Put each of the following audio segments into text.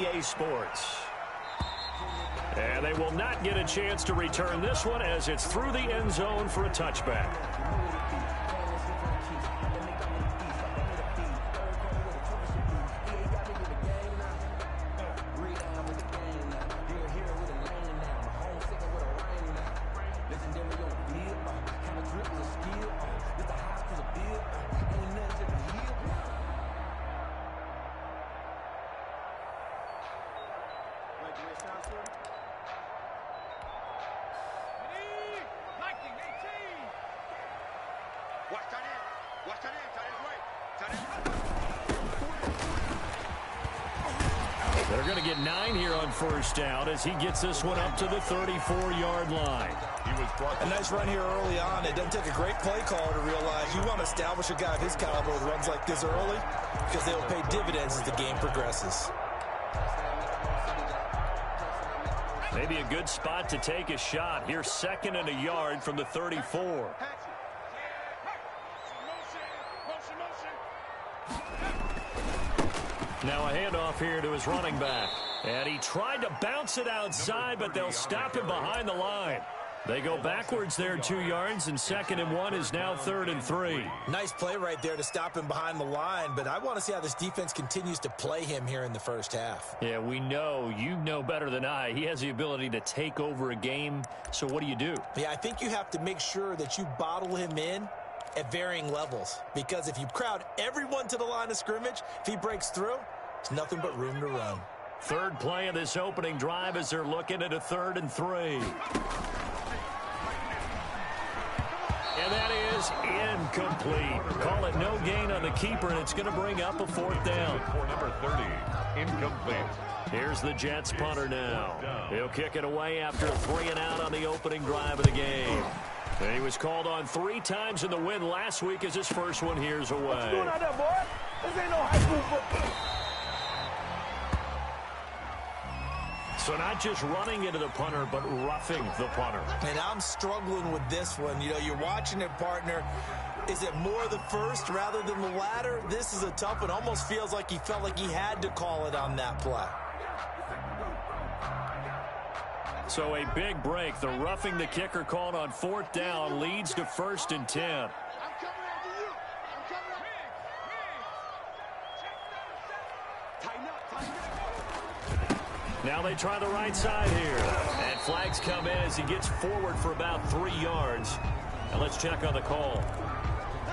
EA Sports. And they will not get a chance to return this one as it's through the end zone for a touchback. They're going to get 9 here on first down as he gets this one up to the 34-yard line. A nice run here early on. It doesn't take a great play caller to realize you want to establish a guy of his caliber with runs like this early because they will pay dividends as the game progresses. Maybe a good spot to take a shot. Here's 2nd and a yard from the 34. Now a handoff here to his running back. And he tried to bounce it outside, but they'll stop him behind the line. They go backwards there 2 yards, and 2nd and 1 is now 3rd and 3. Nice play right there to stop him behind the line, but I want to see how this defense continues to play him here in the first half. Yeah, we know. You know better than I. He has the ability to take over a game, so what do you do? Yeah, I think you have to make sure that you bottle him in at varying levels, because if you crowd everyone to the line of scrimmage, if he breaks through, it's nothing but room to run. Third play of this opening drive as they're looking at a 3rd and 3. And that is incomplete. Call it no gain on the keeper, and it's going to bring up a 4th down. For number 30, incomplete. Here's the Jets punter now. He'll kick it away after a 3 and out on the opening drive of the game. And he was called on 3 times in the win last week as his first one here's away. What's going on there, boy? This ain't no high school football. So not just running into the punter, but roughing the punter. And I'm struggling with this one. You know, you're watching it, partner. Is it more the first rather than the latter? This is a tough one. Almost feels like he felt like he had to call it on that play. So a big break. The roughing the kicker called on 4th down leads to 1st and 10. Now they try the right side here. And flags come in as he gets forward for about 3 yards. And let's check on the call.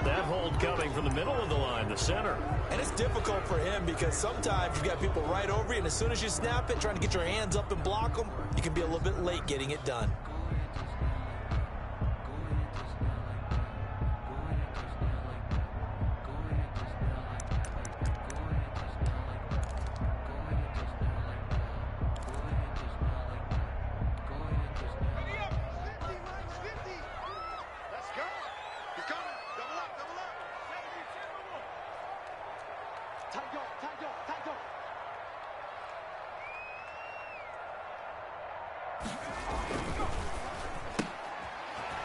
That hold coming from the middle of the line, the center. And it's difficult for him because sometimes you've got people right over you, and as soon as you snap it, trying to get your hands up and block them, you can be a little bit late getting it done.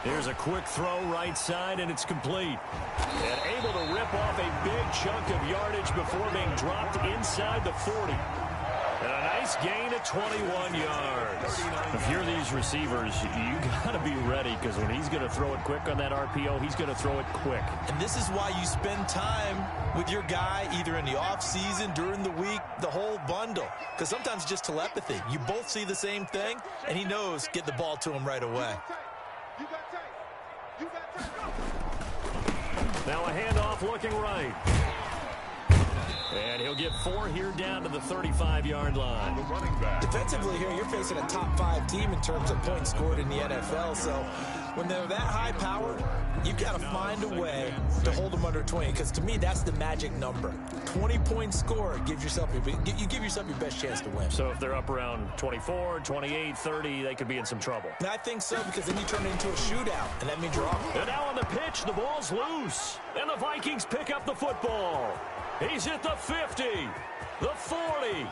Here's a quick throw right side, and it's complete. And able to rip off a big chunk of yardage before being dropped inside the 40. And a nice gain of 21 yards. If you're these receivers, you got to be ready, because when he's going to throw it quick on that RPO, he's going to throw it quick. And this is why you spend time with your guy either in the offseason, during the week, the whole bundle. Because sometimes it's just telepathy. You both see the same thing, and he knows get the ball to him right away. Now a handoff looking right. And he'll get 4 here down to the 35-yard line. Defensively here, you're facing a top 5 team in terms of points scored in the NFL. So when they're that high-powered, you've got to find a way to hold them under 20. Because to me, that's the magic number. 20-point score gives yourself you give yourself your best chance to win. So if they're up around 24, 28, 30, they could be in some trouble. And I think so, because then you turn it into a shootout, and that means you're off. And now on the pitch, the ball's loose. And the Vikings pick up the football. He's at the 50, the 40,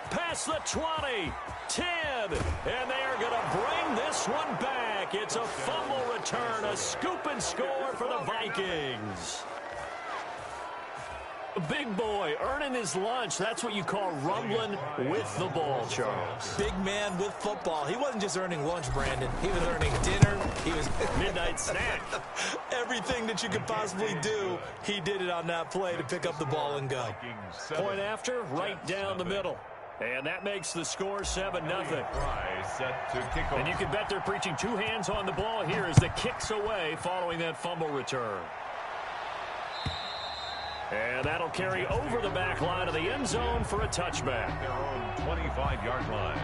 past the 20, 10, and they are going to bring this one back. It's a fumble return, a scoop and score for the Vikings. Big boy earning his lunch. That's what you call rumbling with the ball, Charles. Big man with football. He wasn't just earning lunch, Brandon. He was earning dinner. He was midnight snack. Everything that you could possibly do, he did it on that play to pick up the ball and go. Point after, right down the middle. And that makes the score 7-0. And you can bet they're preaching two hands on the ball here as the kick's away following that fumble return. And that'll carry over the back line of the end zone for a touchback. Their own 25-yard line.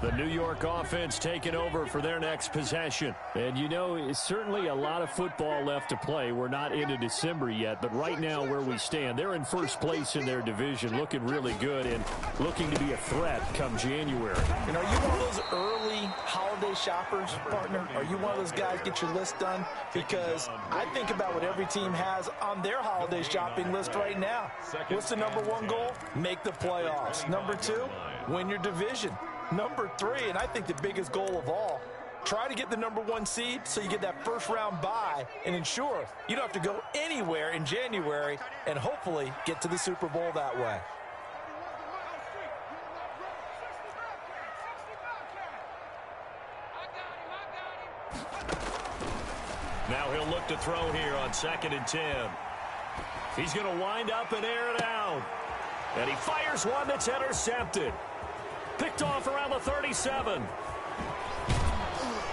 The New York offense taking over for their next possession. And, you know, it's certainly a lot of football left to play. We're not into December yet, but right now where we stand, they're in first place in their division, looking really good and looking to be a threat come January. And are you one of those early holiday shoppers, partner? Are you one of those guys get your list done? Because I think about what every team has on their holiday shopping list right now. What's the number one goal? Make the playoffs. Number two, win your division. Number three, and I think the biggest goal of all, try to get the number one seed so you get that first round bye and ensure you don't have to go anywhere in January and hopefully get to the Super Bowl that way. Now he'll look to throw here on 2nd and 10. He's going to wind up and air it out. And he fires one that's intercepted. Picked off around the 37.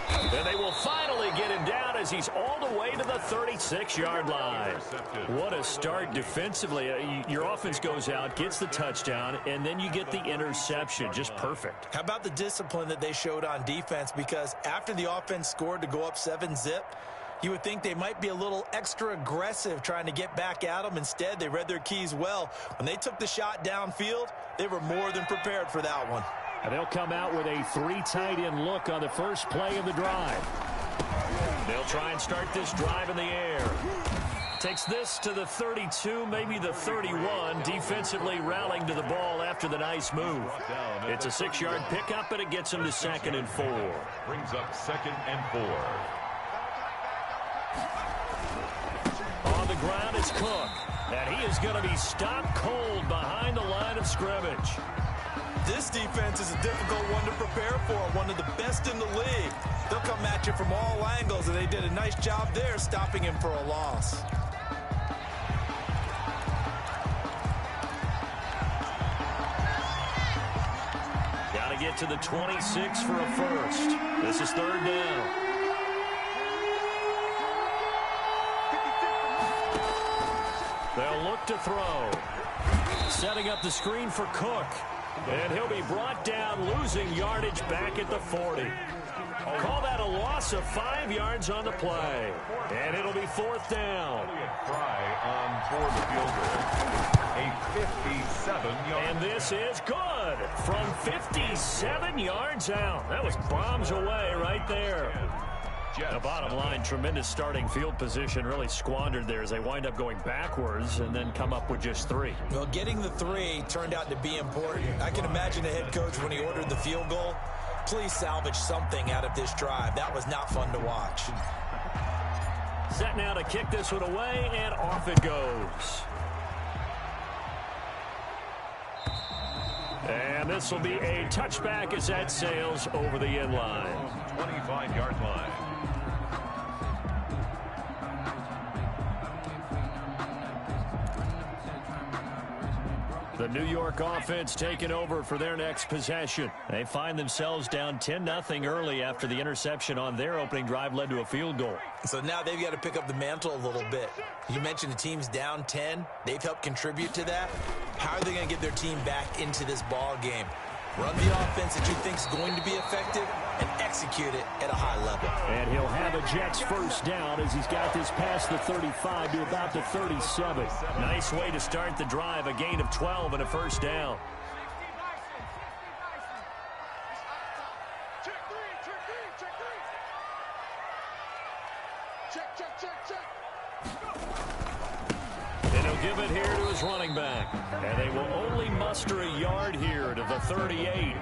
And they will finally get him down as he's all the way to the 36-yard line. What a start defensively. Your offense goes out, gets the touchdown, and then you get the interception. Just perfect. How about the discipline that they showed on defense? Because after the offense scored to go up 7-zip, you would think they might be a little extra aggressive trying to get back at them. Instead, they read their keys well. When they took the shot downfield, they were more than prepared for that one. And they'll come out with a 3 tight end look on the first play of the drive. They'll try and start this drive in the air. Takes this to the 32, maybe the 31, defensively rallying to the ball after the nice move. It's a 6-yard pickup, and it gets them to 2nd and 4. Brings up 2nd and 4. On the ground, it's Cook. And he is going to be stopped cold behind the line of scrimmage. This defense is a difficult one to prepare for, one of the best in the league. They'll come at you from all angles, and they did a nice job there stopping him for a loss. Got to get to the 26 for a first. This is 3rd down. They'll look to throw. Setting up the screen for Cook. And he'll be brought down, losing yardage back at the 40. Call that a loss of 5 yards on the play. And it'll be 4th down. Try on for the field goal. A 57-yard. And this is good from 57 yards out. That was bombs away right there. The bottom line, tremendous starting field position, really squandered there as they wind up going backwards and then come up with just 3. Well, getting the 3 turned out to be important. I can imagine the head coach when he ordered the field goal. Please salvage something out of this drive. That was not fun to watch. Set now to kick this one away, and off it goes. And this will be a touchback as that sails over the end line. 25-yard line. The New York offense taking over for their next possession. They find themselves down 10-0 early after the interception on their opening drive led to a field goal. So now they've got to pick up the mantle a little bit. You mentioned the team's down 10. They've helped contribute to that. How are they going to get their team back into this ball game? Run the offense that you think is going to be effective and execute it at a high level. And he'll have a Jets first down as he's got this past the 35 to about the 37. Nice way to start the drive, a gain of 12 and a first down. And he'll give it here to his running back. And they will only muster a yard here to the 38.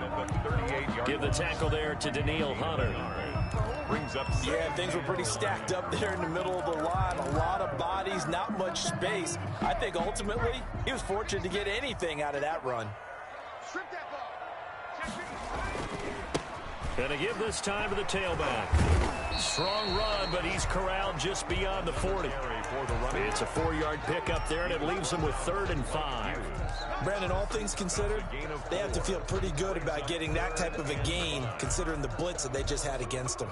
Give the tackle there to Daniil Hunter. brings up second. Yeah, things were pretty stacked up there in the middle of the line. A lot of bodies, not much space. I think ultimately he was fortunate to get anything out of that run. Gonna give this time to the tailback. Strong run, but he's corralled just beyond the 40. It's a 4-yard pickup there, and it leaves him with 3rd and 5. Brandon, all things considered, they have to feel pretty good about getting that type of a gain, considering the blitz that they just had against them.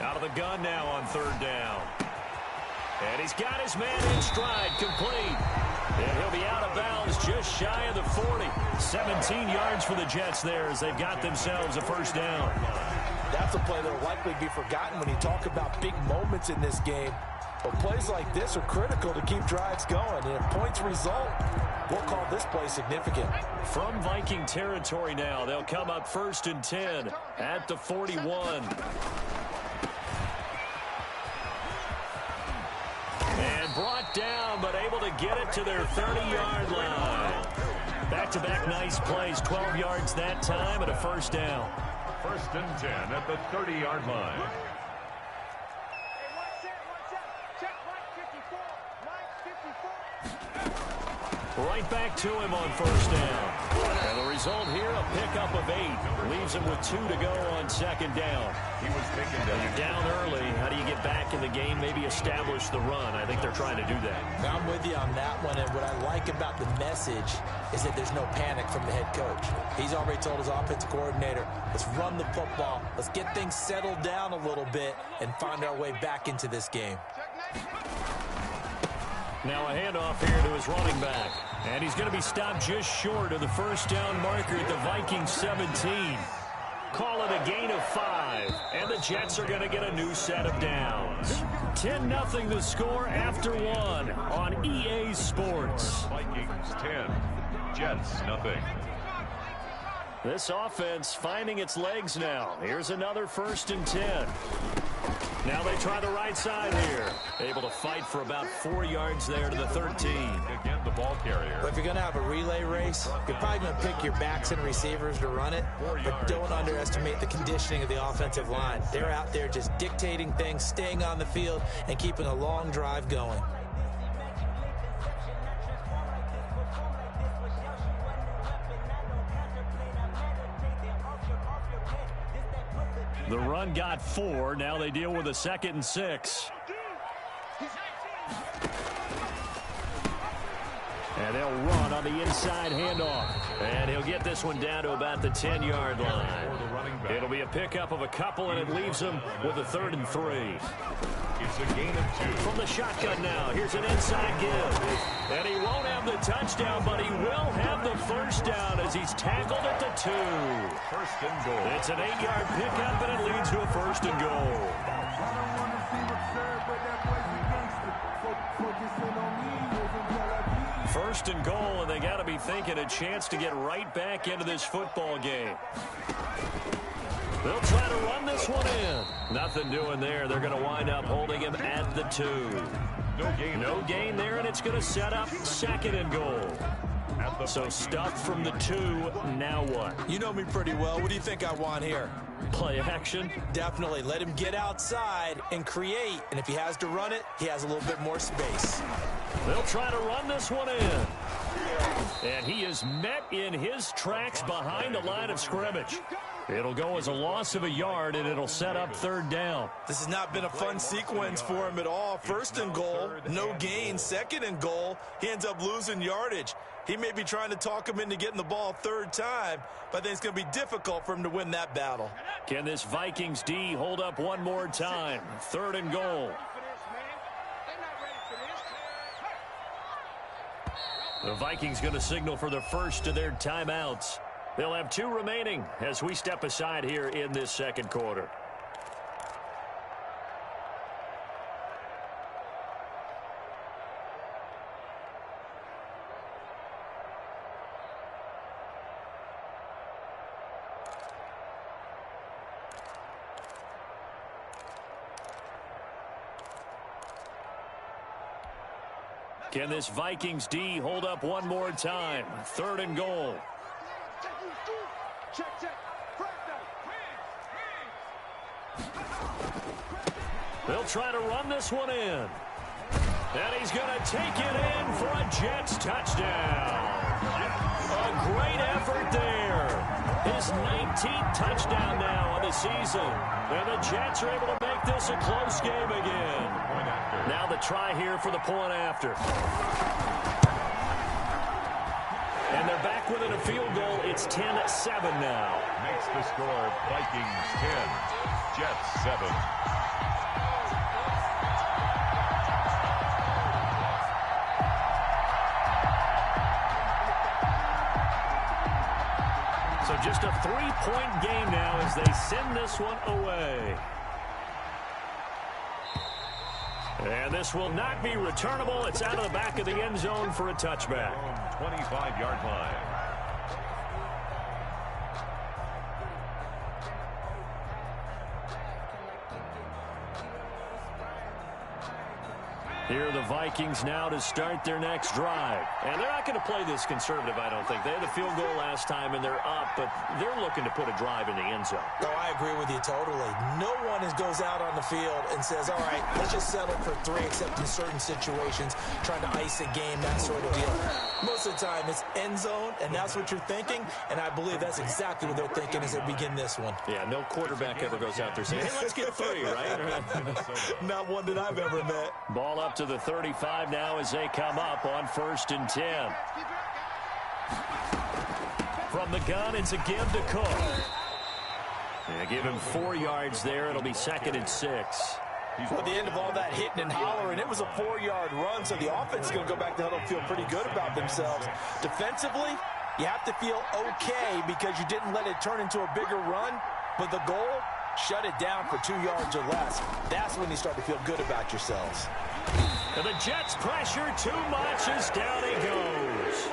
Out of the gun now on 3rd down. And he's got his man in stride, complete. And he'll be out of bounds just shy of the 40. 17 yards for the Jets there as they've got themselves a 1st down. That's a play that will likely be forgotten when you talk about big moments in this game. But plays like this are critical to keep drives going. And if points result, we'll call this play significant. From Viking territory now, they'll come up 1st and 10 at the 41. And brought down, but able to get it to their 30-yard line. Back-to-back nice plays, 12 yards that time and a 1st down. 1st and 10 at the 30-yard line. Right back to him on 1st down. And the result here, a pickup of 8. Leaves him with 2 to go on 2nd down. He was thinking that You're down early. How do you get back in the game? Maybe establish the run. I think they're trying to do that. I'm with you on that one. And what I like about the message is that there's no panic from the head coach. He's already told his offensive coordinator, let's run the football. Let's get things settled down a little bit and find our way back into this game. Now a handoff here to his running back. And he's going to be stopped just short of the 1st down marker at the Vikings 17. Call it a gain of 5. And the Jets are going to get a new set of downs. 10-0 the score after 1 on EA Sports. Vikings 10, Jets nothing. This offense finding its legs now. Here's another 1st and 10. Now they try the right side here. Able to fight for about 4 yards there to the 13. Again, the ball carrier. But if you're going to have a relay race, you're probably going to pick your backs and receivers to run it. But don't underestimate the conditioning of the offensive line. They're out there just dictating things, staying on the field, and keeping a long drive going. The run got 4. Now they deal with a 2nd and 6. And they'll run on the inside handoff. And he'll get this one down to about the 10-yard line. It'll be a pickup of a couple, and it leaves him with a 3rd and 3. It's a gain of 2. From the shotgun now, here's an inside give. And he won't have the touchdown, but he will have the 1st down as he's tackled at the 2. 1st and goal. It's an 8-yard pickup, and it leads to a 1st and goal. 1st and goal, and they got to be thinking a chance to get right back into this football game. They'll try to run this one in. Nothing doing there. They're going to wind up holding him at the 2. No gain there, and it's going to set up 2nd and goal. So stuffed from the 2. Now what? You know me pretty well. What do you think I want here? Play action? Definitely. Let him get outside and create. And if he has to run it, he has a little bit more space. They'll try to run this one in. And he is met in his tracks behind the line of scrimmage. It'll go as a loss of a yard, and it'll set up 3rd down. This has not been a fun sequence for him at all. 1st and goal, no gain. 2nd and goal, he ends up losing yardage. He may be trying to talk him into getting the ball 3rd time, but I think it's going to be difficult for him to win that battle. Can this Vikings D hold up one more time? 3rd and goal. The Vikings going to signal for the first of their timeouts. They'll have 2 remaining as we step aside here in this 2nd quarter. Can this Vikings D hold up one more time? 3rd and goal. They'll try to run this one in. And he's going to take it in for a Jets touchdown. A great effort there. His 19th touchdown now on the season. And the Jets are able to make this a close game again. Now the try here for the point after. And they're back within a field goal. It's 10-7 now. Makes the score Vikings 10, Jets 7. So just a 3-point game now as they send this one away. And this will not be returnable. It's out of the back of the end zone for a touchback. 25-yard line. Here are the Vikings now to start their next drive. And they're not going to play this conservative, I don't think. They had the field goal last time, and they're up, but they're looking to put a drive in the end zone. No, I agree with you totally. No one goes out on the field and says, all right, let's just settle for 3, except in certain situations, trying to ice a game, that sort of deal. Most of the time, it's end zone, and that's what you're thinking, and I believe that's exactly what they're thinking as they begin this one. Yeah, no quarterback ever goes out there saying, hey, let's get 3, right? Not one that I've ever met. Ball up to the 35 now as they come up on 1st and 10. From the gun, it's a give to Cook. Yeah, give him 4 yards there. It'll be 2nd and 6. At the end of all that hitting and hollering, it was a 4-yard run, so the offense is going to go back to huddle and feel pretty good about themselves. Defensively, you have to feel okay because you didn't let it turn into a bigger run, but the goal, shut it down for 2 yards or less. That's when you start to feel good about yourselves. And the Jets pressure too much as down he goes.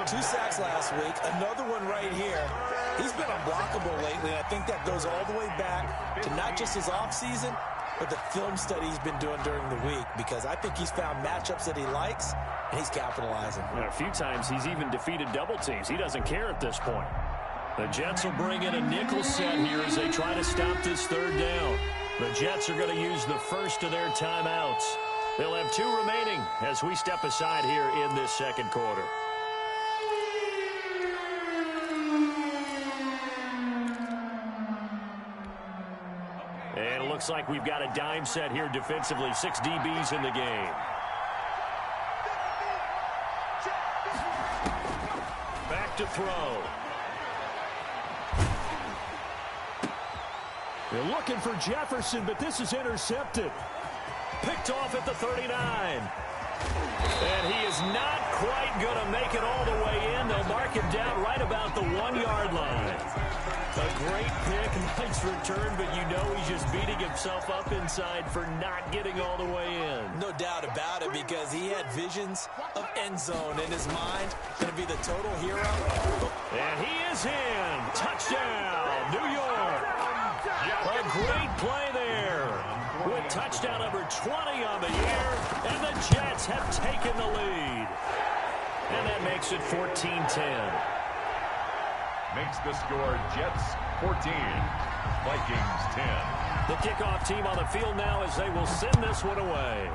2 sacks last week, another one right here. He's been unblockable lately, and I think that goes all the way back to not just his offseason, but the film study he's been doing during the week, because I think he's found matchups that he likes, and he's capitalizing. And a few times he's even defeated double teams. He doesn't care at this point. The Jets will bring in a nickel set here as they try to stop this 3rd down. The Jets are going to use the first of their timeouts. They'll have 2 remaining as we step aside here in this 2nd quarter. And it looks like we've got a dime set here defensively. 6 DBs in the game. Back to throw. They're looking for Jefferson, but this is intercepted. Picked off at the 39. And he is not quite going to make it all the way in. They'll mark him down right about the 1-yard line. A great pick, nice return, but you know he's just beating himself up inside for not getting all the way in. No doubt about it, because he had visions of end zone in his mind. Going to be the total hero. And he is in. Touchdown, New York. A great play there. With touchdown number 20 on the year, and the Jets have taken the lead. And that makes it 14-10. Makes the score Jets 14, Vikings 10. The kickoff team on the field now as they will send this one away.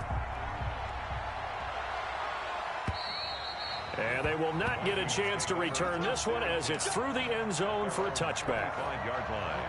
And they will not get a chance to return this one as it's through the end zone for a touchback. 5-yard line.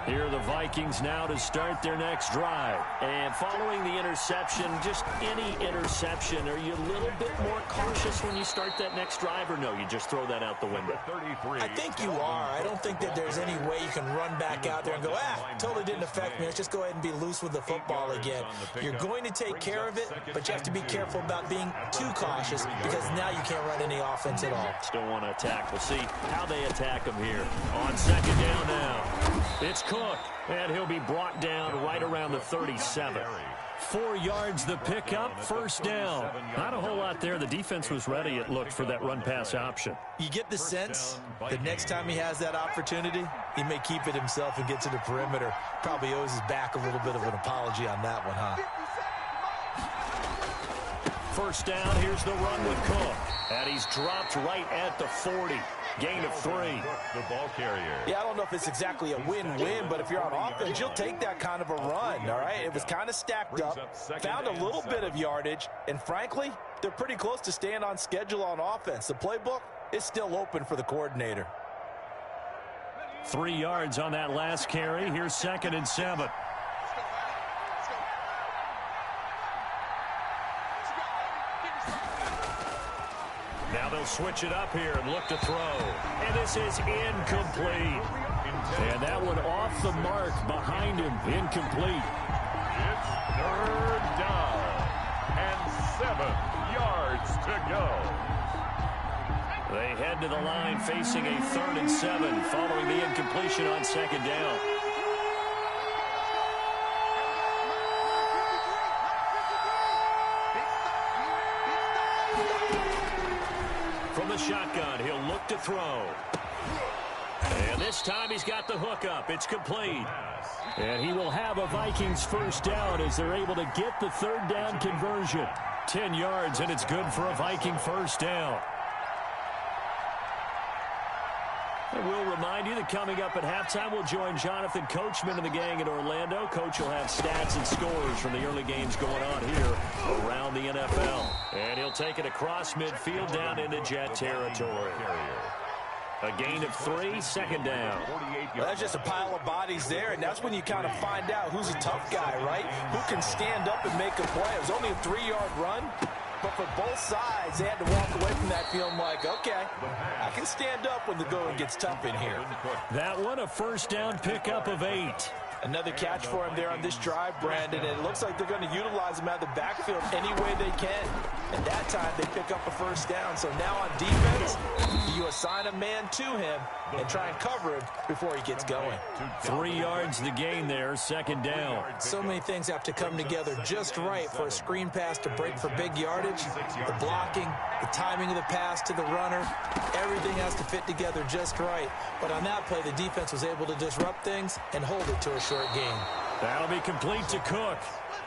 Here are the Vikings now to start their next drive. And following the interception, just any interception, are you a little bit more cautious when you start that next drive, or no, you just throw that out the window? 33. I think you are. I don't think that there's any way you can run back out there and go, totally didn't affect me. Let's just go ahead and be loose with the football again. You're going to take care of it, but you have to be careful about being too cautious, because now you can't run any offense at all. Still want to attack. We'll see how they attack them here. On 2nd down now. It's Cook, and he'll be brought down right around the 37. 4 yards the pickup, first down. Not a whole lot there. The defense was ready, it looked, for that run-pass option. You get the sense that next time he has that opportunity, he may keep it himself and get to the perimeter. Probably owes his back a little bit of an apology on that one, huh? First down, here's the run with Cook. And he's dropped right at the 40. Gain of 3. The ball carrier. Yeah, I don't know if it's exactly a win-win, but if you're on offense, you'll take that kind of a run, all right? It was kind of stacked up, found a little bit of yardage, and frankly, they're pretty close to staying on schedule on offense. The playbook is still open for the coordinator. 3 yards on that last carry. Here's 2nd and 7. Now they'll switch it up here and look to throw. And this is incomplete. And that one off the mark behind him. Incomplete. It's 3rd down and 7 yards to go. They head to the line facing a 3rd and 7 following the incompletion on 2nd down. From the shotgun, he'll look to throw. And this time he's got the hook up. It's complete. And he will have a Vikings first down as they're able to get the 3rd down conversion. 10 yards, and it's good for a Viking first down. And we'll remind you that coming up at halftime, we'll join Jonathan Coachman and the gang in Orlando. Coach will have stats and scores from the early games going on here around the NFL. And he'll take it across midfield down into Jet territory. A gain of 3, 2nd down. Well, that's just a pile of bodies there, and that's when you kind of find out who's a tough guy, right? Who can stand up and make a play. It was only a 3-yard run. But for both sides, they had to walk away from that feeling like, okay, I can stand up when the going gets tough in here. That one, a first down pickup of 8. Another catch for him there on this drive, Brandon, and it looks like they're going to utilize him out of the backfield any way they can. And that time, they pick up a first down. So now on defense, you assign a man to him and try and cover him before he gets going. 3 yards the gain there, 2nd down. So many things have to come together just right for a screen pass to break for big yardage. The blocking, the timing of the pass to the runner, everything has to fit together just right. But on that play, the defense was able to disrupt things and hold it to a short gain. That'll be complete to Cook.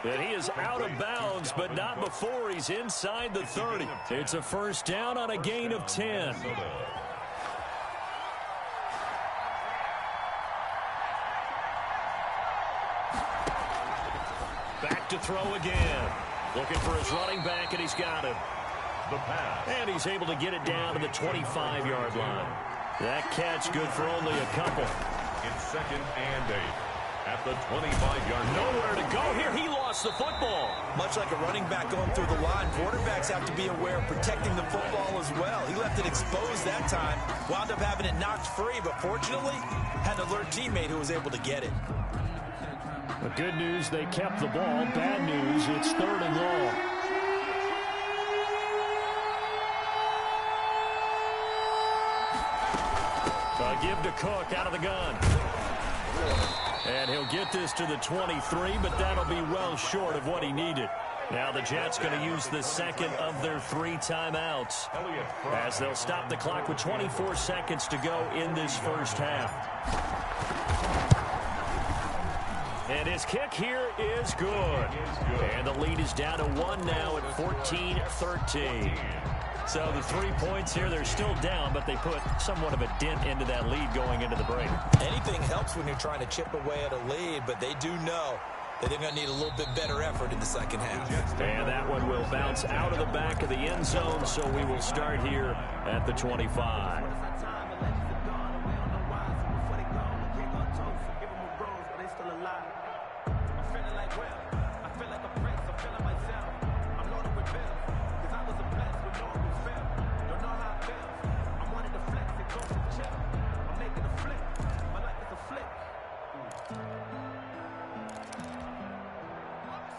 And he is out of bounds, but not before he's inside the 30. It's a first down on a gain of 10. Back to throw again. Looking for his running back, and he's got him. The pass. And he's able to get it down to the 25-yard line. That catch good for only a couple. It's 2nd and 8. At the 25-yard line. Nowhere to go here. He lost the football. Much like a running back going through the line, quarterbacks have to be aware of protecting the football as well. He left it exposed that time, wound up having it knocked free, but fortunately, had an alert teammate who was able to get it. The good news, they kept the ball. Bad news, it's 3rd and long. A give to Cook out of the gun. And he'll get this to the 23, but that'll be well short of what he needed. Now the Jets going to use the 2nd of their 3 timeouts as they'll stop the clock with 24 seconds to go in this first half. And his kick here is good. And the lead is down to 1 now at 14-13. So the 3 points here, they're still down, but they put somewhat of a dent into that lead going into the break. Anything helps when you're trying to chip away at a lead, but they do know that they're going to need a little bit better effort in the second half. And that one will bounce out of the back of the end zone, so we will start here at the 25.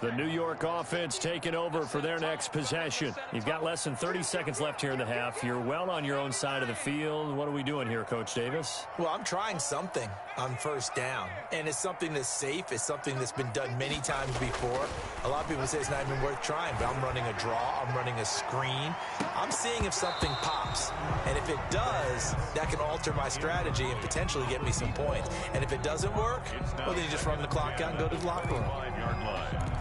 The New York offense taking over for their next possession. You've got less than 30 seconds left here in the half. You're well on your own side of the field. What are we doing here, Coach Davis? Well, I'm trying something on first down, and it's something that's safe. It's something that's been done many times before. A lot of people say it's not even worth trying, but I'm running a draw. I'm running a screen. I'm seeing if something pops, and if it does, that can alter my strategy and potentially get me some points. And if it doesn't work, well, then you just run the clock out and go to the locker room. 5-yard line.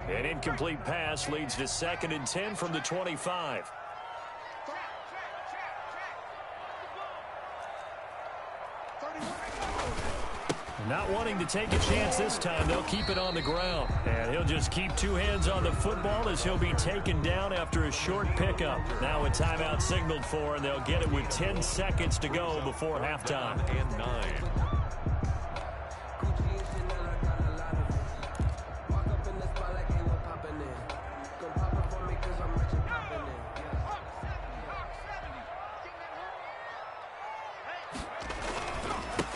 An incomplete pass leads to 2nd and 10 from the 25. Not wanting to take a chance this time, they'll keep it on the ground. And he'll just keep two hands on the football as he'll be taken down after a short pickup. Now a timeout signaled for, and they'll get it with 10 seconds to go before halftime. And 9.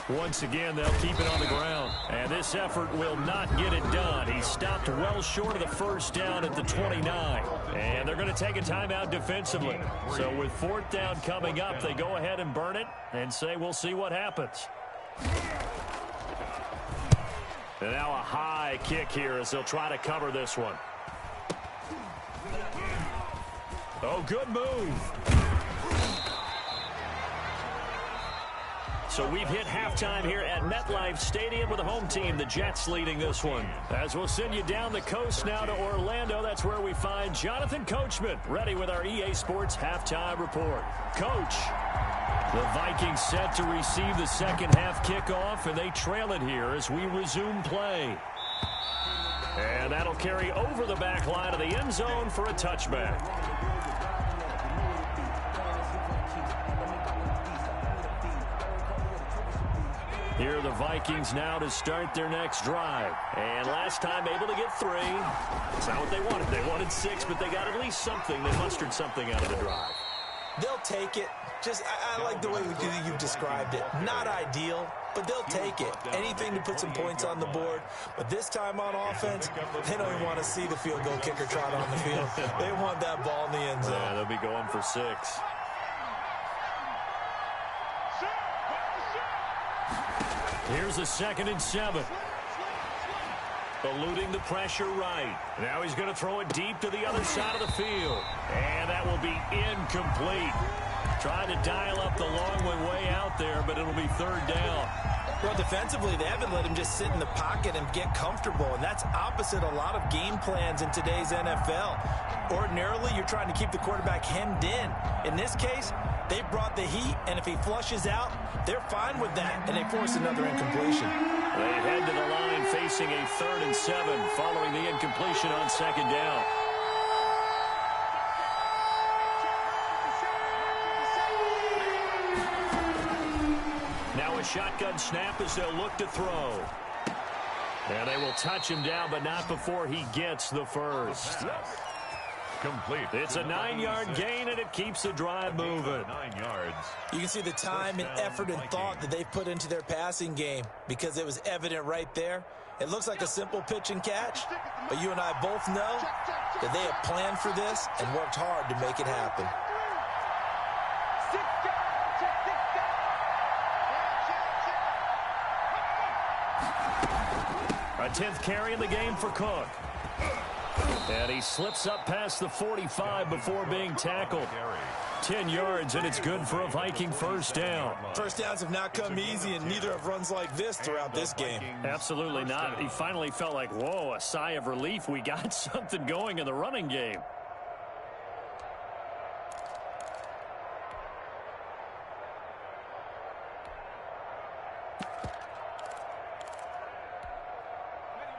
Once again, they'll keep it on the ground. And this effort will not get it done. He stopped well short of the first down at the 29. And they're going to take a timeout defensively. So with 4th down coming up, they go ahead and burn it and say we'll see what happens. And now a high kick here as they'll try to cover this one. Oh, good move. So we've hit halftime here at MetLife Stadium with the home team, the Jets, leading this one. As we'll send you down the coast now to Orlando, that's where we find Jonathan Coachman, ready with our EA Sports halftime report. Coach, the Vikings set to receive the second half kickoff, and they trail it here as we resume play. And that'll carry over the back line of the end zone for a touchback. Here are the Vikings now to start their next drive. And last time able to get 3. It's not what they wanted. They wanted 6, but they got at least something. They mustered something out of the drive. They'll take it. I like the way you've described it. Not ideal, but they'll take it. Anything to put some points on the board. But this time on offense, they don't even want to see the field goal kicker trot on the field. They want that ball in the end zone. Yeah, they'll be going for 6. Here's a 2nd and 7. Eluding the pressure right. Now he's going to throw it deep to the other side of the field. And that will be incomplete. Trying to dial up the long way out there, but it'll be 3rd down. Well, defensively, they haven't let him just sit in the pocket and get comfortable, and that's opposite a lot of game plans in today's NFL. Ordinarily, you're trying to keep the quarterback hemmed in. In this case, they brought the heat, and if he flushes out, they're fine with that, and they force another incompletion. They head to the line facing a 3rd and 7 following the incompletion on 2nd down. Now a shotgun snap as they'll look to throw. And they will touch him down, but not before he gets the first. Complete. It's a 9-yard gain, and it keeps the drive moving. 9 yards. You can see the time and effort and thought that they've put into their passing game because it was evident right there. It looks like a simple pitch and catch, but you and I both know that they have planned for this and worked hard to make it happen. A 10th carry in the game for Cook. And he slips up past the 45 before being tackled. 10 yards, and it's good for a Viking first down. First downs have not come easy, and neither have runs like this throughout this game. Absolutely not. He finally felt like, whoa, a sigh of relief. We got something going in the running game.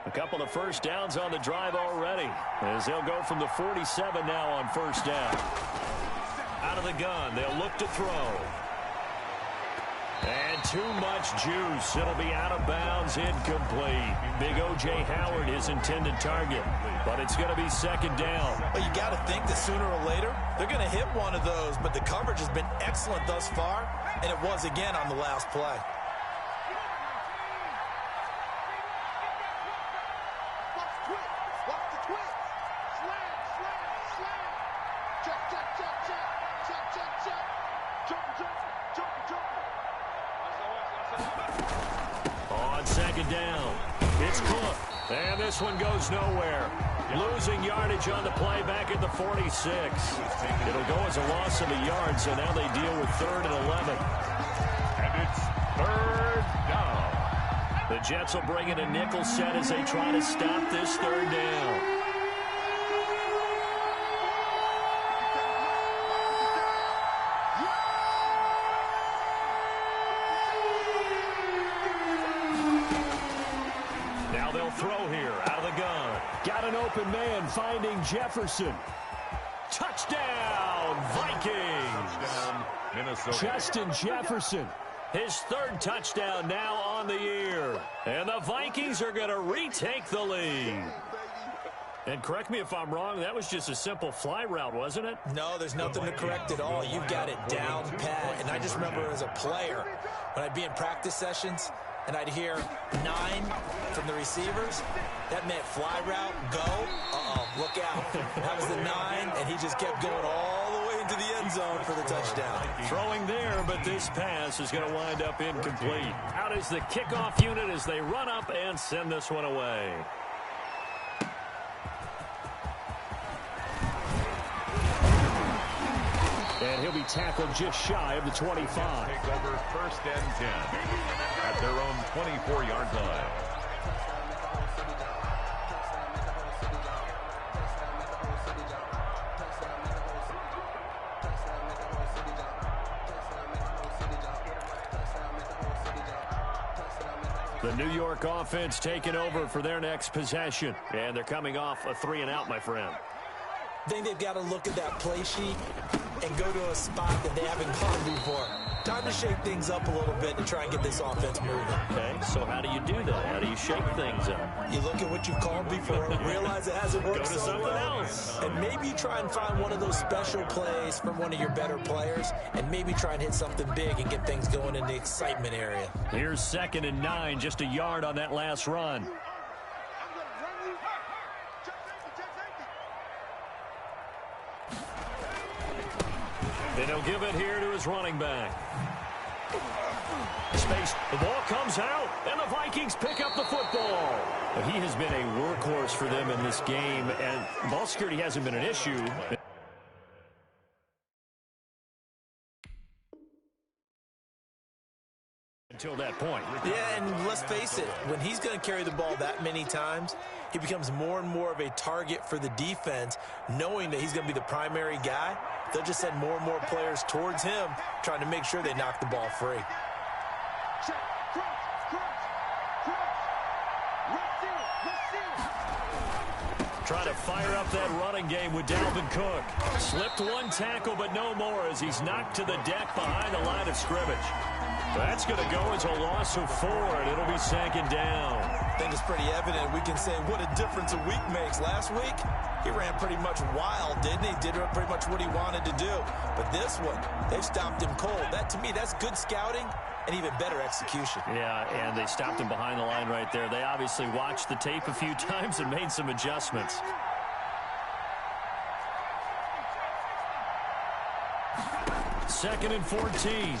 A couple of first downs on the drive already, as they'll go from the 47 now on first down. Out of the gun, they'll look to throw. And too much juice. It'll be out of bounds, incomplete. Big O.J. Howard, his intended target. But it's going to be second down. Well, you got to think that sooner or later, they're going to hit one of those. But the coverage has been excellent thus far, and it was again on the last play. On second down, it's Cook. And this one goes nowhere. Losing yardage on the play back at the 46. It'll go as a loss of a yard, so now they deal with 3rd and 11. And it's 3rd down. The Jets will bring in a nickel set as they try to stop this 3rd down. Throw here out of the gun. Got an open man finding Jefferson. Touchdown, Vikings. Touchdown, Minnesota. Justin Jefferson. His 3rd touchdown now on the year. And the Vikings are going to retake the lead. And correct me if I'm wrong, that was just a simple fly route, wasn't it? No, there's nothing to correct at all. You've got it down pat. And I just remember as a player, when I'd be in practice sessions, and I'd hear 9 from the receivers, that meant fly route, go, look out. That was the 9, and he just kept going all the way into the end zone for the touchdown. Throwing there, but this pass is going to wind up incomplete. Out is the kickoff unit as they run up and send this one away. And he'll be tackled just shy of the 25. Take over 1st and 10 at their own 24-yard line. The New York offense taking over for their next possession. And they're coming off a 3-and-out, my friend. I think they've got to look at that play sheet and go to a spot that they haven't gone before. Time to shake things up a little bit to try and get this offense moving. Okay, so how do you do that? How do you shake things up? You look at what you've called before, realize it hasn't worked Go to so something well, else. and maybe try and find one of those special plays from one of your better players, and maybe try and hit something big and get things going in the excitement area. Here's 2nd and 9, just a yard on that last run. And he'll give it here to his running back. Space. The ball comes out, and the Vikings pick up the football. He has been a workhorse for them in this game, and ball security hasn't been an issue. Until that point. Yeah, and let's face it, when he's going to carry the ball that many times, he becomes more and more of a target for the defense, knowing that he's going to be the primary guy. They'll just send more and more players towards him, trying to make sure they knock the ball free. Trying to fire up that running game with Dalvin Cook. Slipped one tackle, but no more as he's knocked to the deck behind the line of scrimmage. That's going to go as a loss of 4, and it'll be 2nd down. I think it's pretty evident. We can say what a difference a week makes. Last week, he ran pretty much wild, didn't he? Did pretty much what he wanted to do. But this one, they've stopped him cold. That, to me, that's good scouting and even better execution. Yeah, and they stopped him behind the line right there. They obviously watched the tape a few times and made some adjustments. Second and 14.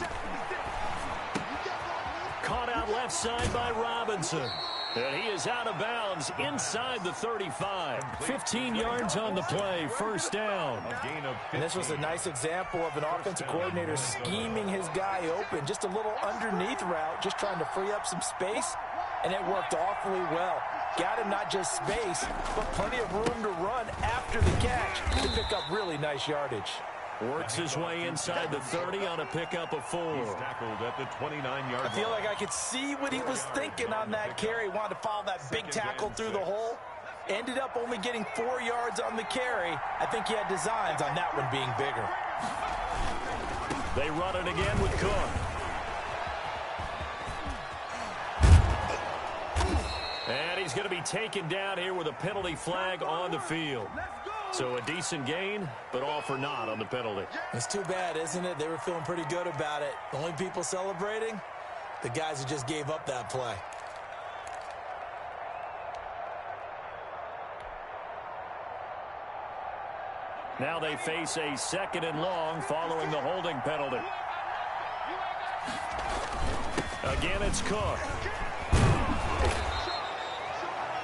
Caught out left side by Robinson. And he is out of bounds inside the 35. 15 yards on the play, 1st down. And this was a nice example of an offensive coordinator scheming his guy open. Just a little underneath route, just trying to free up some space, and it worked awfully well. Got him not just space, but plenty of room to run after the catch to pick up really nice yardage. Works his way inside the 30 on a pickup of 4. He's tackled at the 29-yard line. I feel like I could see what he was thinking on that carry. Wanted to follow that big tackle through the hole. Ended up only getting 4 yards on the carry. I think he had designs on that one being bigger. They run it again with Cook. he's going to be taken down here with a penalty flag on the field. So a decent gain, but all for naught on the penalty. It's too bad, isn't it? They were feeling pretty good about it. The only people celebrating, the guys who just gave up that play. Now they face a 2nd and long following the holding penalty. Again, it's Cook.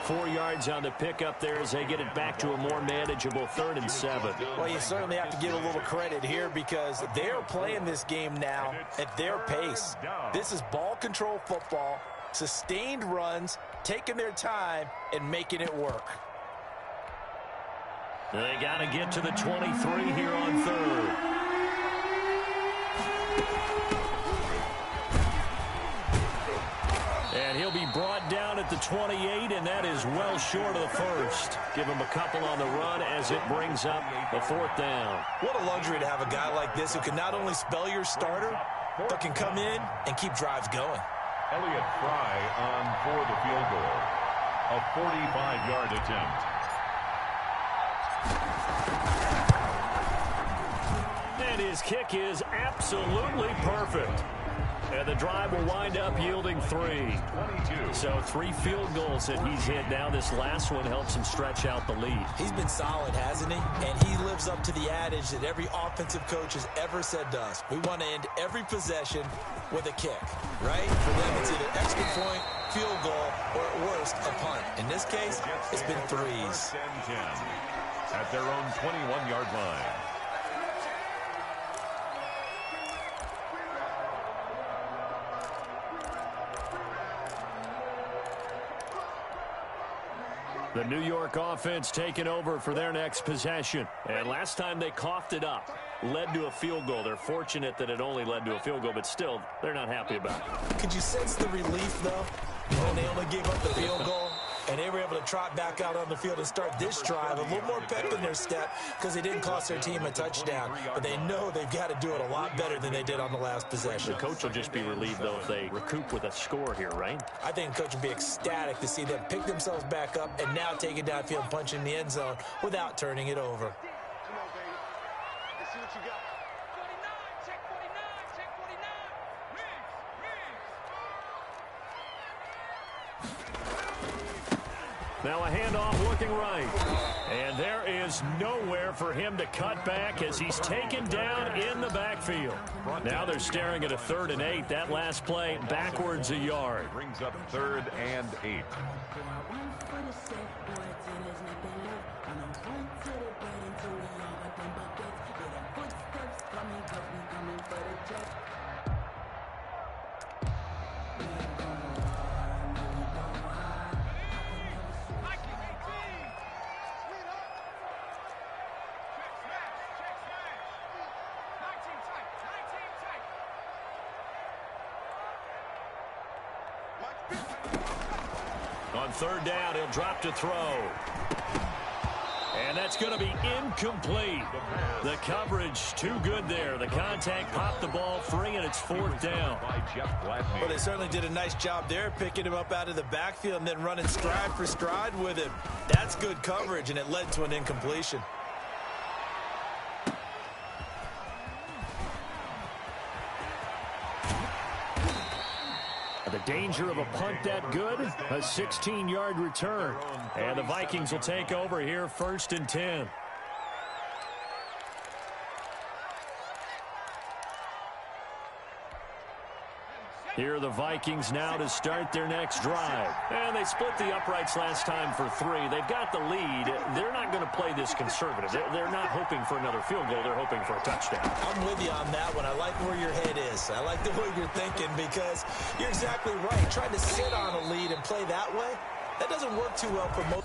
4 yards on the pickup there as they get it back to a more manageable 3rd and 7. Well, you certainly have to give a little credit here because they're playing this game now at their pace. This is ball control football, sustained runs, taking their time, and making it work. They got to get to the 23 here on 3rd. And he'll be brought down at the 28, and that is well short of the first. Give him a couple on the run as it brings up a 4th down. What a luxury to have a guy like this who can not only spell your starter, but can come in and keep drives going. Elliott Fry on for the field goal. A 45-yard attempt. And his kick is absolutely perfect. And the drive will wind up yielding 3. So 3 field goals that he's hit now. This last one helps him stretch out the lead. He's been solid, hasn't he? And he lives up to the adage that every offensive coach has ever said to us. We want to end every possession with a kick, right? For them, it's either extra point, field goal, or at worst, a punt. In this case, it's been 3s. At their own 21-yard line. The New York offense taking over for their next possession. And last time they coughed it up, led to a field goal. They're fortunate that it only led to a field goal, but still, they're not happy about it. Could you sense the relief, though, when they only gave up the field goal? And they were able to trot back out on the field and start this drive. A little more pep in their step because they didn't cost their team a touchdown. But they know they've got to do it a lot better than they did on the last possession. The coach will just be relieved, though, if they recoup with a score here, right? I think the coach will be ecstatic to see them pick themselves back up and now take it downfield and punch in the end zone without turning it over. Now a handoff looking right. And there is nowhere for him to cut back as he's taken down in the backfield. Now they're staring at a 3rd and 8. That last play backwards a yard. Brings up 3rd and 8. On 3rd down, he'll drop to throw. And that's going to be incomplete. The coverage too good there. The contact popped the ball free, and it's 4th down. Well, they certainly did a nice job there, picking him up out of the backfield and then running stride for stride with him. That's good coverage, and it led to an incompletion. The danger of a punt that good, a 16-yard return. And the Vikings will take over here 1st and 10. Here are the Vikings now to start their next drive. And they split the uprights last time for 3. They've got the lead. They're not going to play this conservative. They're not hoping for another field goal. They're hoping for a touchdown. I'm with you on that one. I like where your head is. I like the way you're thinking because you're exactly right. Trying to sit on a lead and play that way, that doesn't work too well for most.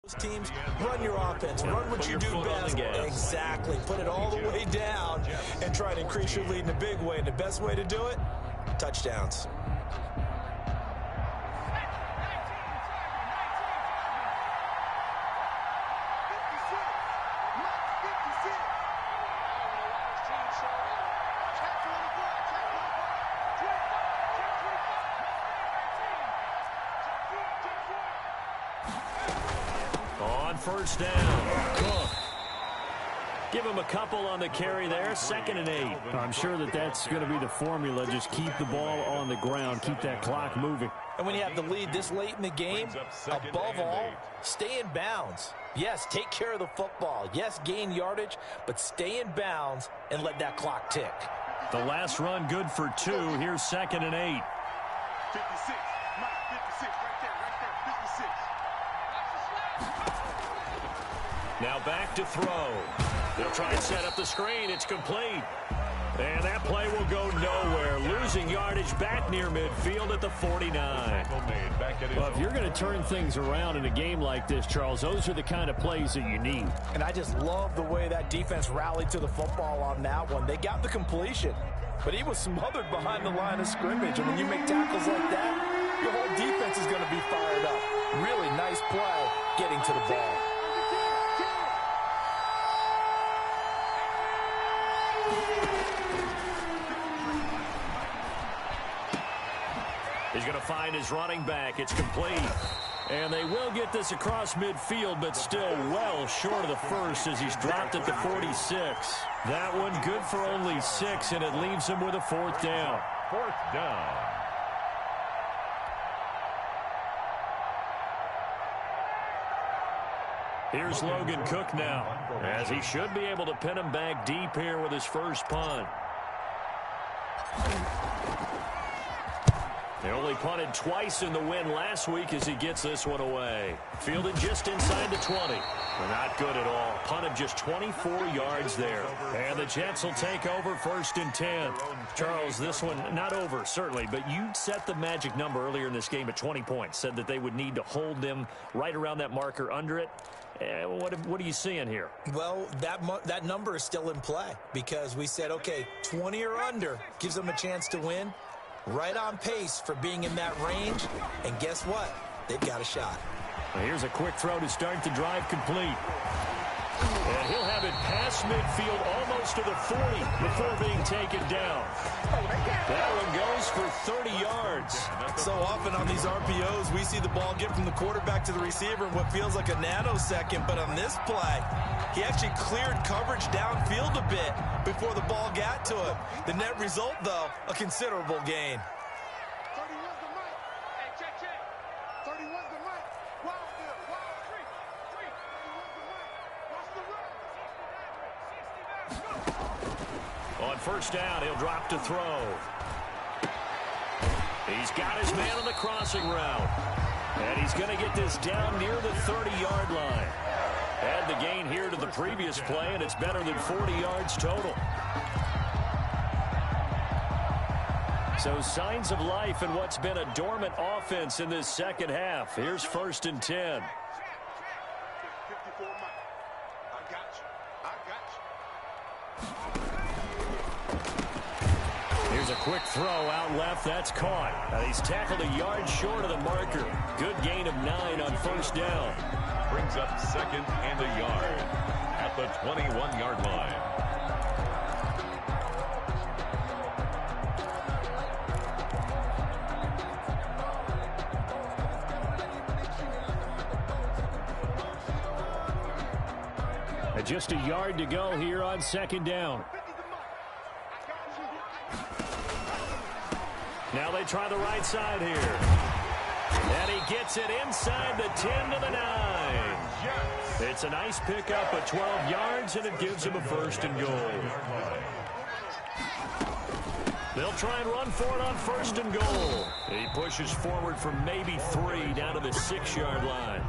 Teams, run your offense, run what you do best. Exactly. Put it all the way down and try to increase your lead in a big way. And the best way to do it, touchdowns. First down. Cook. Give him a couple on the carry there. 2nd and 8. I'm sure that's going to be the formula. Just keep the ball on the ground. Keep that clock moving. And when you have the lead this late in the game, above all, stay in bounds. Yes, take care of the football. Yes, gain yardage, but stay in bounds and let that clock tick. The last run good for 2. Here's 2nd and 8. 56. Mike, 56. Right there. 56. Now back to throw. They'll try and set up the screen. It's complete. And that play will go nowhere. Losing yardage back near midfield at the 49. Well, if you're going to turn things around in a game like this, Charles, those are the kind of plays that you need. And I just love the way that defense rallied to the football on that one. They got the completion, but he was smothered behind the line of scrimmage. And when you make tackles like that, your whole defense is going to be fired up. Really nice play getting to the ball. He's going to find his running back. It's complete. And they will get this across midfield, but still well short of the first as he's dropped at the 46. That one good for only 6, and it leaves him with a 4th down. 4th down. Here's Logan Cook now, as he should be able to pin him back deep here with his first punt. They only punted twice in the win last week as he gets this one away. Fielded just inside the 20. Not good at all. Punted just 24 yards there. And the Jets will take over 1st and 10. Charles, this one not over, certainly, but you set the magic number earlier in this game at 20 points. Said that they would need to hold them right around that marker under it. What are you seeing here? Well, that number is still in play because we said, okay, 20 or under gives them a chance to win. Right on pace for being in that range. And guess what? They've got a shot. Well, here's a quick throw to start the drive complete. And he'll have it past midfield almost to the 40 before being taken down. That one goes for 30 yards. So often on these RPOs, we see the ball get from the quarterback to the receiver in what feels like a nanosecond. But on this play, he actually cleared coverage downfield a bit before the ball got to him. The net result, though, a considerable gain. 31's the mic. Hey, check. 31's the mic. Wild there. Wild 3. 31's the mic. Watch the run. On 1st down, he'll drop to throw. He's got his man on the crossing route. And he's going to get this down near the 30-yard line. Add the gain here to the previous play, and it's better than 40 yards total. So signs of life in what's been a dormant offense in this second half. Here's 1st and 10. 54 mic. I got you. Here's a quick throw out left. That's caught. He's tackled a yard short of the marker. Good gain of 9 on 1st down. Brings up 2nd and a yard at the 21-yard line. Just a yard to go here on 2nd down. Now they try the right side here. And he gets it inside the 10 to the 9. It's a nice pickup of 12 yards, and it gives him a 1st and goal. They'll try and run for it on 1st and goal. He pushes forward for maybe 3 down to the 6-yard line.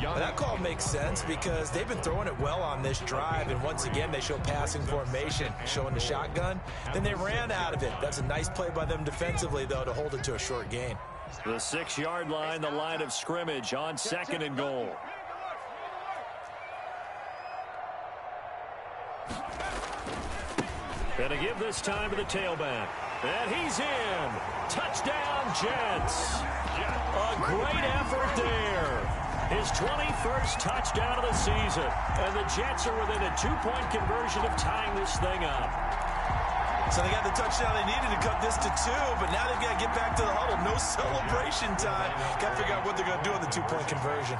That call makes sense because they've been throwing it well on this drive, and once again they show passing formation, showing the shotgun. Then they ran out of it. That's a nice play by them defensively, though, to hold it to a short gain. The 6-yard line, the line of scrimmage on 2nd and goal. And to give this time to the tailback. And he's in. Touchdown, Jets. A great effort there. His 21st touchdown of the season. And the Jets are within a 2-point conversion of tying this thing up. So they got the touchdown they needed to cut this to 2, but now they've got to get back to the huddle. No celebration time. Got to figure out what they're going to do on the 2-point conversion.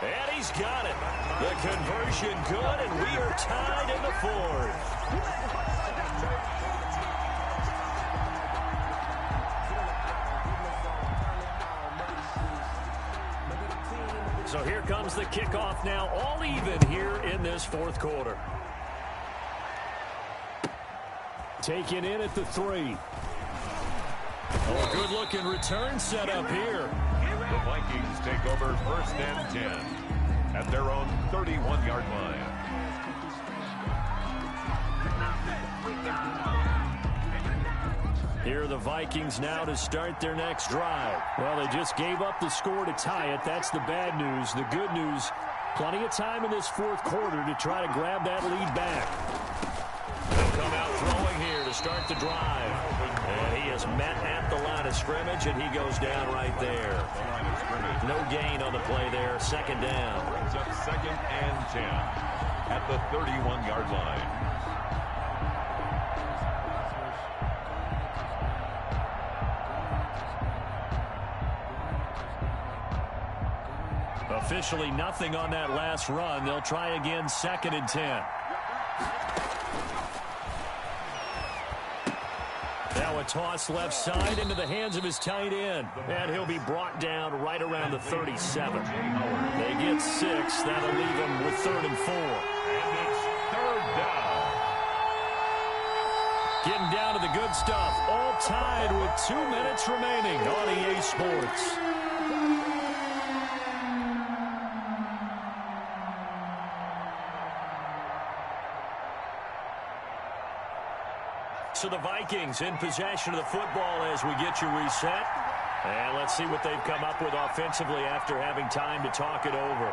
And he's got it. The conversion good, and we are tied in the 4th. So here comes the kickoff now, all even here in this 4th quarter. Taken in at the 3. Oh, good-looking return set up here. The Vikings take over 1st and 10 at their own 31-yard line. Here are the Vikings now to start their next drive. Well, they just gave up the score to tie it. That's the bad news. The good news, plenty of time in this 4th quarter to try to grab that lead back. They'll come out throwing here to start the drive. And he is met at the line of scrimmage, and he goes down right there. No gain on the play there. 2nd down. Brings up 2nd and 10 at the 31-yard line. Officially nothing on that last run. They'll try again, 2nd and 10. Now a toss left side into the hands of his tight end. And he'll be brought down right around the 37. They get 6. That'll leave them with 3rd and 4. And it's 3rd down. Getting down to the good stuff. All tied with 2 minutes remaining on EA Sports. So the Vikings in possession of the football as we get you reset. And let's see what they've come up with offensively after having time to talk it over.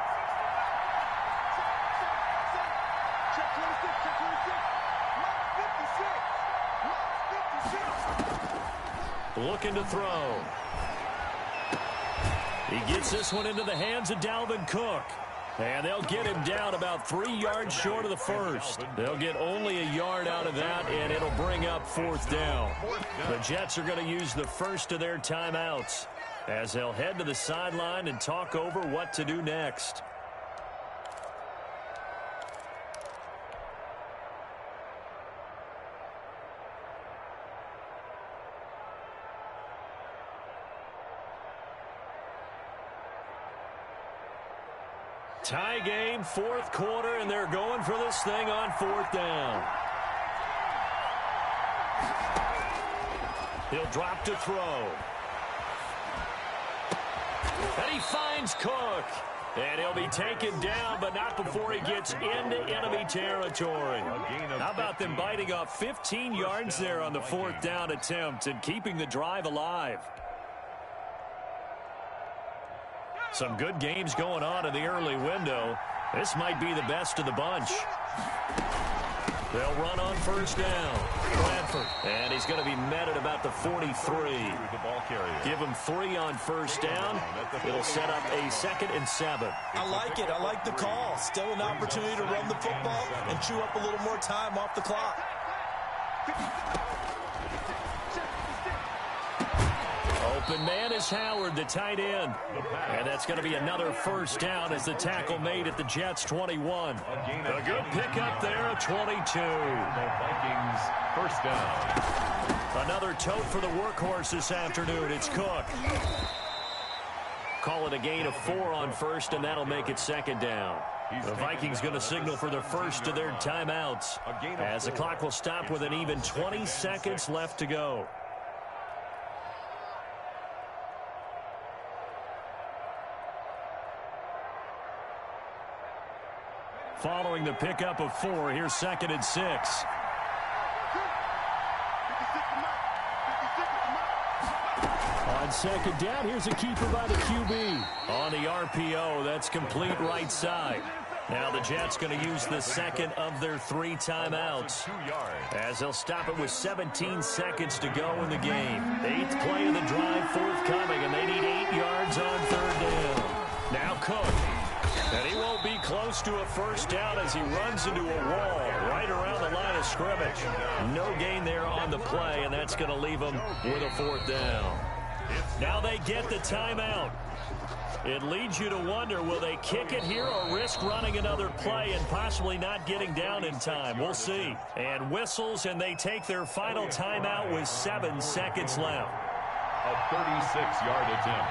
Looking to throw. He gets this one into the hands of Dalvin Cook. And they'll get him down about 3 yards short of the 1st. They'll get only a yard out of that, and it'll bring up 4th down. The Jets are going to use the first of their timeouts as they'll head to the sideline and talk over what to do next. Tie game, 4th quarter, and they're going for this thing on 4th down. He'll drop to throw. And he finds Cook. And he'll be taken down, but not before he gets into enemy territory. How about them biting off 15 yards there on the 4th down attempt and keeping the drive alive? Some good games going on in the early window. This might be the best of the bunch. They'll run on 1st down. Bradford. And he's going to be met at about the 43. Give him 3 on 1st down. It'll set up a 2nd and 7. I like it. I like the call. Still an opportunity to run the football and chew up a little more time off the clock. Open man is Howard, the tight end. And that's going to be another 1st down as the tackle made at the Jets' 21. A good pickup there at 22. The Vikings 1st down. Another tote for the workhorse this afternoon. It's Cook. Call it a gain of 4 on 1st, and that'll make it 2nd down. The Vikings going to signal for the first of their timeouts as the clock will stop with an even 20 seconds left to go. Following the pickup of 4, here's 2nd and 6. On On second down, here's a keeper by the QB. On the RPO, that's complete right side. Now the Jets going to use the second of their 3 timeouts, as they'll stop it with 17 seconds to go in the game. 8th play of the drive forthcoming, and they need 8 yards on 3rd down. Now Cook, and he won't be close to a first down as he runs into a wall right around the line of scrimmage. No gain there on the play, and that's going to leave them with a 4th down. Now they get the timeout. It leads you to wonder, will they kick it here or risk running another play and possibly not getting down in time? We'll see. And whistles, and they take their final timeout with 7 seconds left. A 36-yard attempt.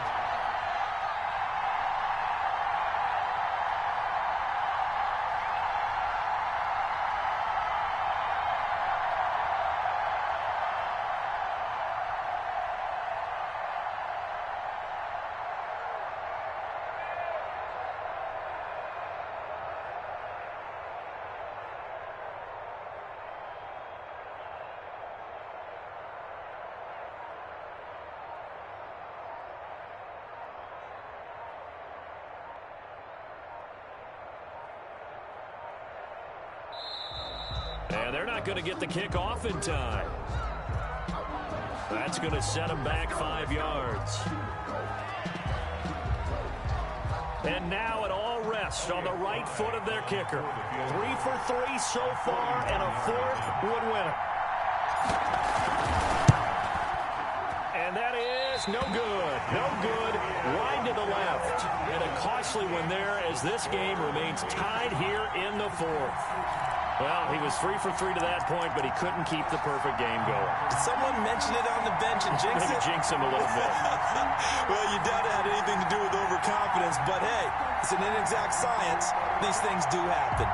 And they're not going to get the kick off in time. That's going to set them back 5 yards. And now it all rests on the right foot of their kicker. 3 for 3 so far, and a 4th would win it. And that is no good. No good. Wide to the left. And a costly one there as this game remains tied here in the 4th. Well, he was 3 for 3 to that point, but he couldn't keep the perfect game going. Did someone mention it on the bench and jinx it? Maybe jinx him a little bit. Well, you doubt it had anything to do with overconfidence, but hey, it's an inexact science. These things do happen.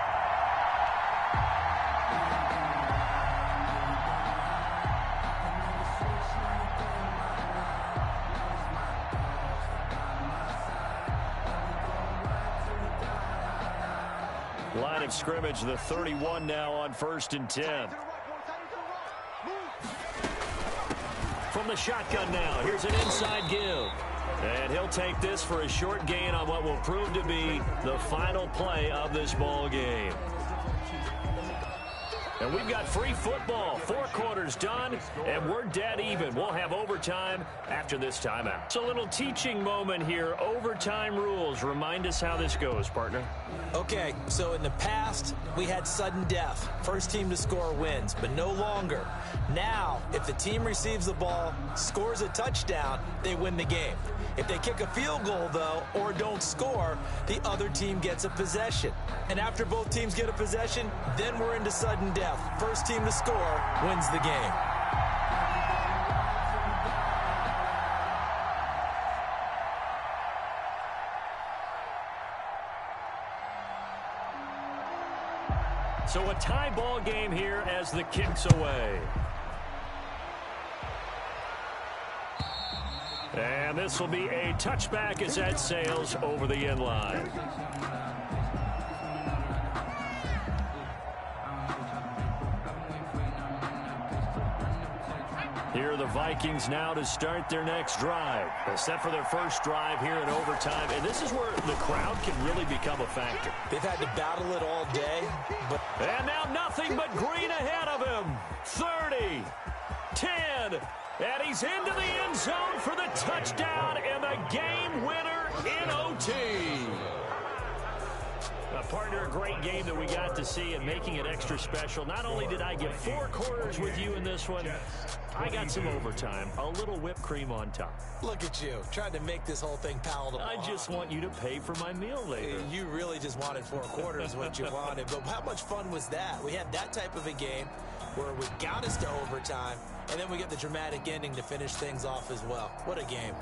Line of scrimmage, the 31 now on 1st and 10. From the shotgun now, here's an inside give. And he'll take this for a short gain on what will prove to be the final play of this ball game. And we've got free football. 4 quarters done, and we're dead even. We'll have overtime after this timeout. It's a little teaching moment here. Overtime rules. Remind us how this goes, partner. Okay, so in the past, we had sudden death. First team to score wins, but no longer. Now, if the team receives the ball, scores a touchdown, they win the game. If they kick a field goal, though, or don't score, the other team gets a possession. And after both teams get a possession, then we're into sudden death. First team to score wins the game. So a tie ball game here as the kick's away. And this will be a touchback as that sails over the end line. Here are the Vikings now to start their next drive. They're set for their first drive here in overtime. And this is where the crowd can really become a factor. They've had to battle it all day. And now nothing but green ahead of him. 30, 10, and he's into the end zone for the touchdown and the game winner in OT. Partner, a great game that we got to see and making it extra special. Not only did I get 4 quarters with you in this one, I got some overtime, a little whipped cream on top. Look at you, trying to make this whole thing palatable. I just want you to pay for my meal later. You really just wanted 4 quarters what you wanted, but how much fun was that? We had that type of a game where we got us to overtime, and then we get the dramatic ending to finish things off as well. What a game.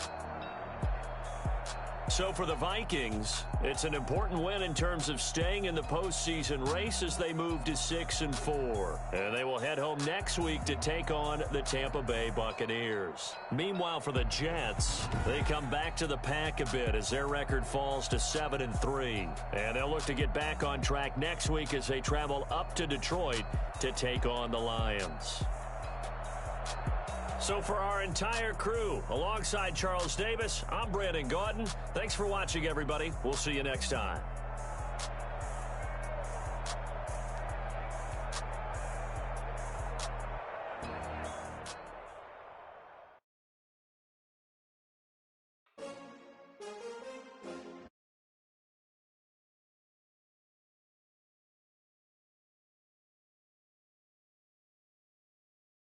So for the Vikings, it's an important win in terms of staying in the postseason race as they move to 6-4. And they will head home next week to take on the Tampa Bay Buccaneers. Meanwhile, for the Jets, they come back to the pack a bit as their record falls to 7-3. And they'll look to get back on track next week as they travel up to Detroit to take on the Lions. So for our entire crew, alongside Charles Davis, I'm Brandon Gaudin. Thanks for watching, everybody. We'll see you next time.